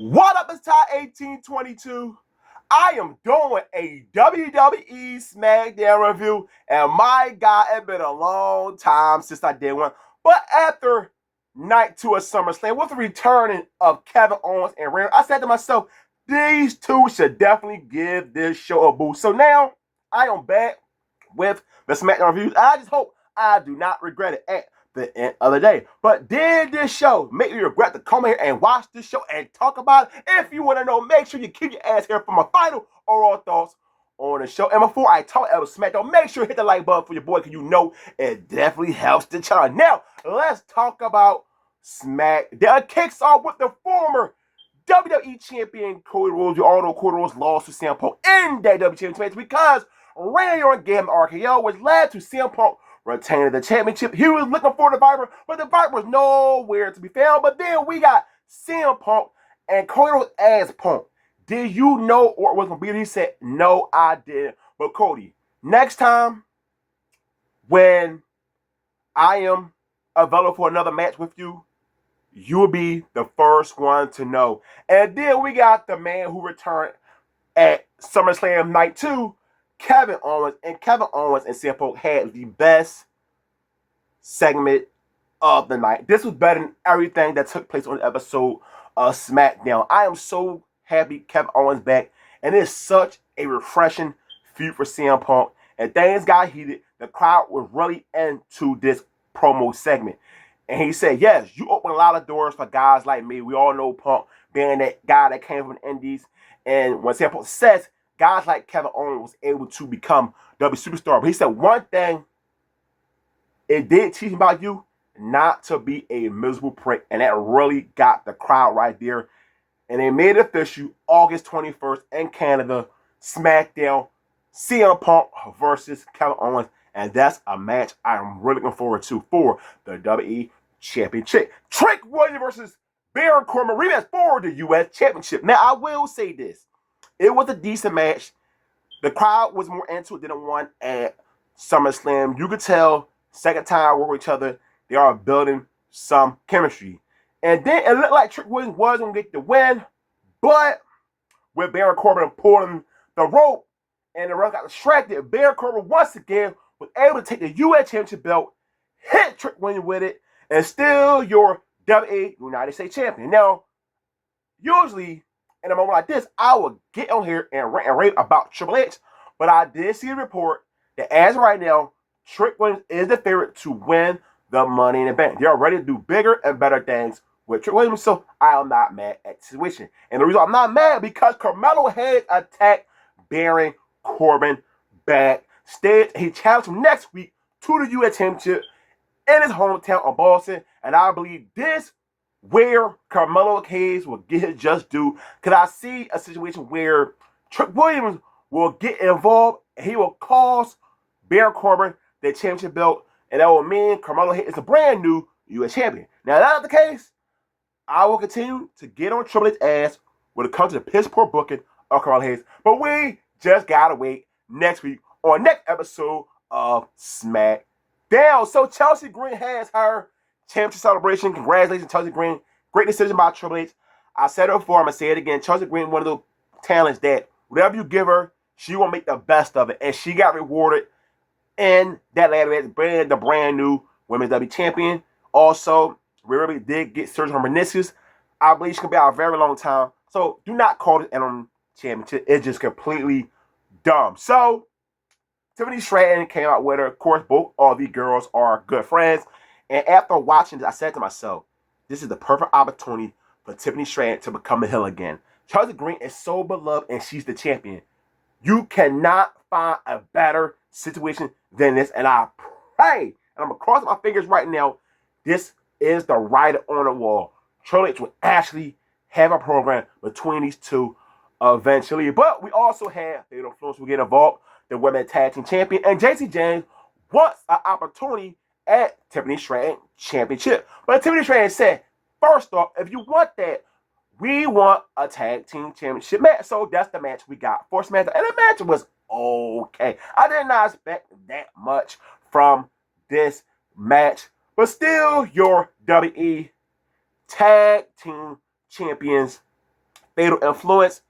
What up, it's Ty 1822. I am doing a WWE Smackdown review, and my God, it's been a long time since I did one. But after night two of SummerSlam, with the returning of Kevin Owens and Randy, I said to myself, these two should definitely give this show a boost. So now I am back with the Smackdown reviews. I just hope I do not regret it at the end of the day. But did this show make you regret to come here and watch this show and talk about it? If you want to know, make sure you keep your ass here for my final overall thoughts on the show. And before I talk about SmackDown, make sure you hit the like button for your boy, because you know it definitely helps the channel. Now, let's talk about SmackDown. It kicks off with the former WWE Champion Cody Rhodes. You all know Cody Rhodes lost to CM Punk in that WWE Championship match because Randy Orton gave him RKO, which led to CM Punk retaining the championship. He was looking for the Viper, but the Viper was nowhere to be found. But then we got CM Punk and Cody Rhodes as Punk. Did you know Orton was going to be there? He said, no, I didn't. But Cody, next time when I am available for another match with you, you'll be the first one to know. And then we got the man who returned at SummerSlam Night 2, Kevin Owens. And Kevin Owens and CM Punk had the best segment of the night. This was better than everything that took place on the episode of SmackDown. I am so happy Kevin Owens back, and it's such a refreshing feud for CM Punk. And things got heated. The crowd was really into this promo segment. And he said, yes, you open a lot of doors for guys like me. We all know Punk being that guy that came from the Indies. And when CM Punk says guys like Kevin Owens was able to become W superstar, but he said one thing it did teach me about you, not to be a miserable prick. And that really got the crowd right there. And they made it official August 21st in Canada, SmackDown, CM Punk versus Kevin Owens. And that's a match I'm really looking forward to for the WWE Championship. Trick Williams versus Baron Corbin rematch for the U.S. Championship. Now, I will say this. It was a decent match. The crowd was more into it than the one at SummerSlam. You could tell, second time work with each other, they are building some chemistry. And then it looked like Trick Williams was going to get the win, but with Baron Corbin pulling the rope and the ref got distracted, Baron Corbin once again was able to take the U.S. Championship belt, hit Trick Williams with it, and still your WWE United States Champion. Now, usually in a moment like this, I would get on here and rant and rave about Triple H, but I did see a report that as of right now, Trick Williams is the favorite to win the Money in the Bank. They're ready to do bigger and better things with Trick Williams, so I am not mad at the situation. And the reason I'm not mad because Carmelo has attacked Baron Corbin backstage. He challenged him next week to the U.S. Championship in his hometown of Boston, and I believe this where Carmelo Hayes will get his just due, because I see a situation where Trick Williams will get involved and he will cost Baron Corbin the championship belt, and that will mean Carmelo Hayes is a brand new U.S. champion. Now, if that's the case, I will continue to get on Triple H's ass when it comes to the piss poor booking of Carmelo Hayes, but we just gotta wait next week on next episode of SmackDown. So Chelsea Green has her championship celebration. Congratulations, Chelsea Green. Great decision by Triple H. I said it before, I'm going to say it again. Chelsea Green, one of those talents that whatever you give her, she will make the best of it. And she got rewarded in that ladder match, being the brand new Women's WWE Champion. Also, we really did get surgery on her meniscus. I believe she can be out a very long time. So do not call this interim championship. It's just completely dumb. So, Tiffany Stratton came out with her. Of course, both of these girls are good friends. And after watching this, I said to myself, this is the perfect opportunity for Tiffany Stratton to become a heel again. Chelsea Green is so beloved and she's the champion. You cannot find a better situation than this. And I pray, and I'm going to cross my fingers right now, this is the writer on the wall. Triple H will actually have a program between these two eventually. But we also have Fatal Influence will get involved, the Women's Tag Team Champion. And JC James wants an opportunity at Tiffany Stratton Championship. But Tiffany Stratton said, first off, if you want that, we want a tag team championship match. So that's the match we got for SmackDown. And the match was okay. I did not expect that much from this match. But still, your WWE Tag Team Champions Fatal Influence.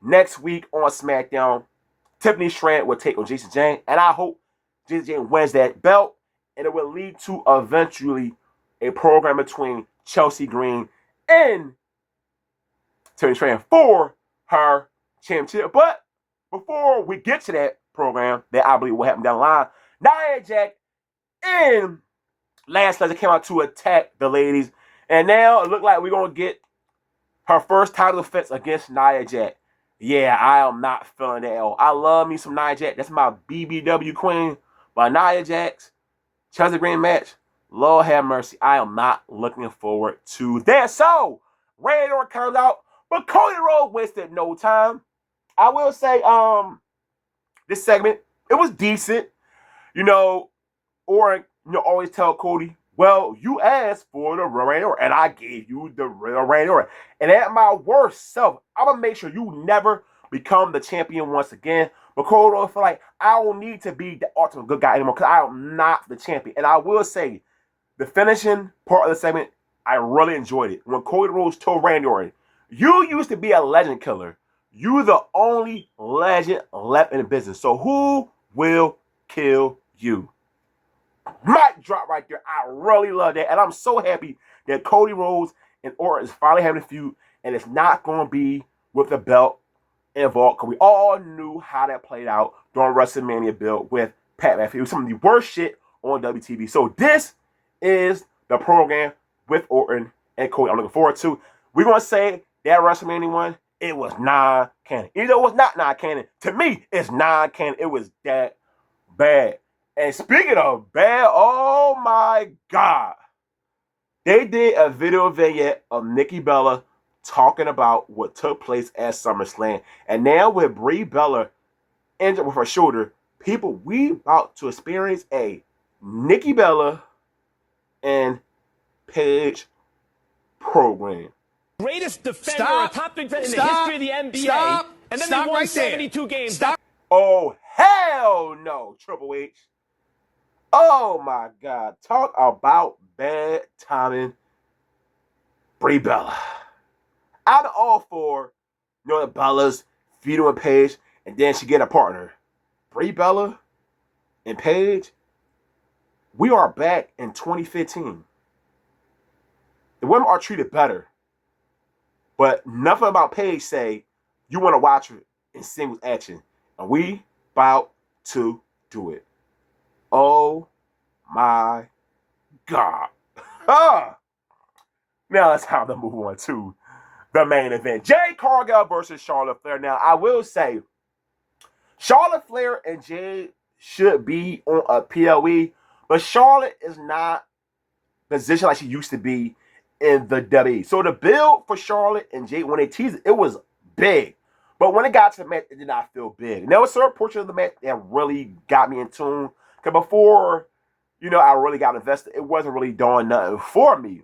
Next week on SmackDown, Tiffany Stratton will take on Jason Jane, and I hope Jason Jane wins that belt, and it will lead to eventually a program between Chelsea Green and Tiffany Stratton for her championship. But before we get to that program, that I believe will happen down the line, Nia Jax and Lance Archer came out to attack the ladies, and now it looked like we're going to get her first title defense against Nia Jax. Yeah, I am not feeling that at all. I love me some Nia Jax. That's my BBW queen. But Nia Jax, Chelsea Green match, Lord have mercy. I am not looking forward to that. So, Randy Orton comes out, but Cody Rhodes wasted no time. I will say, this segment, it was decent. Orton, always tell Cody, well, you asked for the Randy Orton, and I gave you the Randy Orton. And at my worst self, I'm going to make sure you never become the champion once again. But Cody Rhodes feel like I don't need to be the ultimate good guy anymore because I am not the champion. And I will say, the finishing part of the segment, I really enjoyed it. When Cody Rhodes told Randy Orton, you used to be a legend killer. You're the only legend left in the business. So who will kill you? Mic drop right there. I really love that. And I'm so happy that Cody Rhodes and Orton is finally having a feud. And it's not going to be with the belt involved. Because we all knew how that played out during WrestleMania build with Pat McAfee. It was some of the worst shit on WTV. So this is the program with Orton and Cody I'm looking forward to. We're going to say that WrestleMania one, it was non-canon. Either it was not non-canon. To me, it's non-canon. It was that bad. And speaking of bad, oh my God. They did a video vignette of Nikki Bella talking about what took place at SummerSlam. And now with Brie Bella injured with her shoulder, people, we about to experience a Nikki Bella and Paige program. Greatest defender or top defender in the history of the NBA. And then they won 72 games. Oh, hell no, Triple H. Oh my God. Talk about bad timing. Brie Bella. I'm all for, the Bellas feuding with Paige, and then she get a partner. Brie Bella and Paige, we are back in 2015. The women are treated better. But nothing about Paige say you want to watch her in singles action. And we about to do it. Oh my God. Now it's time to move on to the main event. Jade Cargill versus Charlotte Flair. Now, I will say, Charlotte Flair and Jade should be on a PLE, but Charlotte is not positioned like she used to be in the WWE. So the build for Charlotte and Jade, when they teased it, it was big. But when it got to the match, it did not feel big. And there was a certain portion of the match that really got me in tune. Because before, I really got invested, it wasn't really doing nothing for me.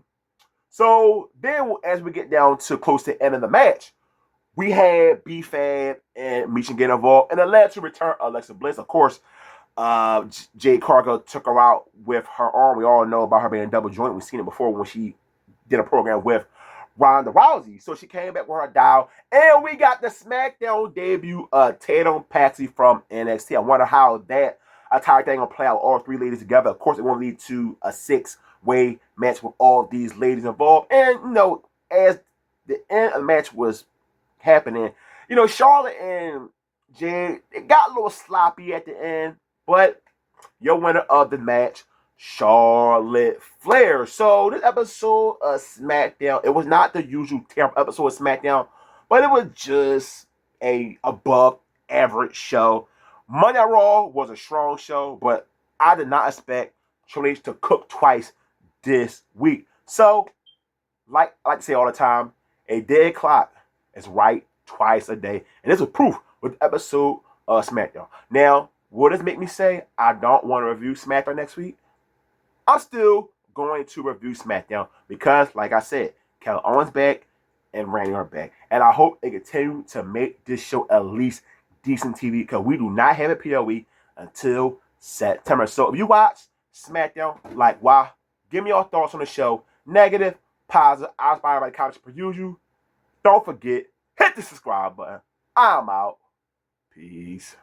So then as we get down to close to the end of the match, we had B-Fab and Michin get involved. And it led to return Alexa Bliss. Of course, Jade Cargill took her out with her arm. We all know about her being double jointed. We've seen it before when she did a program with Ronda Rousey. So she came back with her dial. And we got the SmackDown debut of Tatum Patsy from NXT. I wonder how that entire thing will play out, all three ladies together. Of course, it won't lead to a 6-way match with all these ladies involved. And, as the end of the match was happening, Charlotte and Jade, it got a little sloppy at the end. But your winner of the match, Charlotte Flair. So this episode of SmackDown, it was not the usual episode of SmackDown, but it was just a above average show. Monday Night Raw was a strong show, but I did not expect Triple H to cook twice this week. So, like I like to say all the time, a dead clock is right twice a day. And this was proof with the episode of SmackDown. Now, what does it make me say I don't want to review SmackDown next week? I'm still going to review SmackDown because, like I said, Kevin Owens back and Randy Orton back. And I hope they continue to make this show at least decent TV because we do not have a PLE until September. So if you watch SmackDown, why? Give me your thoughts on the show. Negative, positive, I inspired by the comments per usual. Don't forget, hit the subscribe button. I'm out. Peace.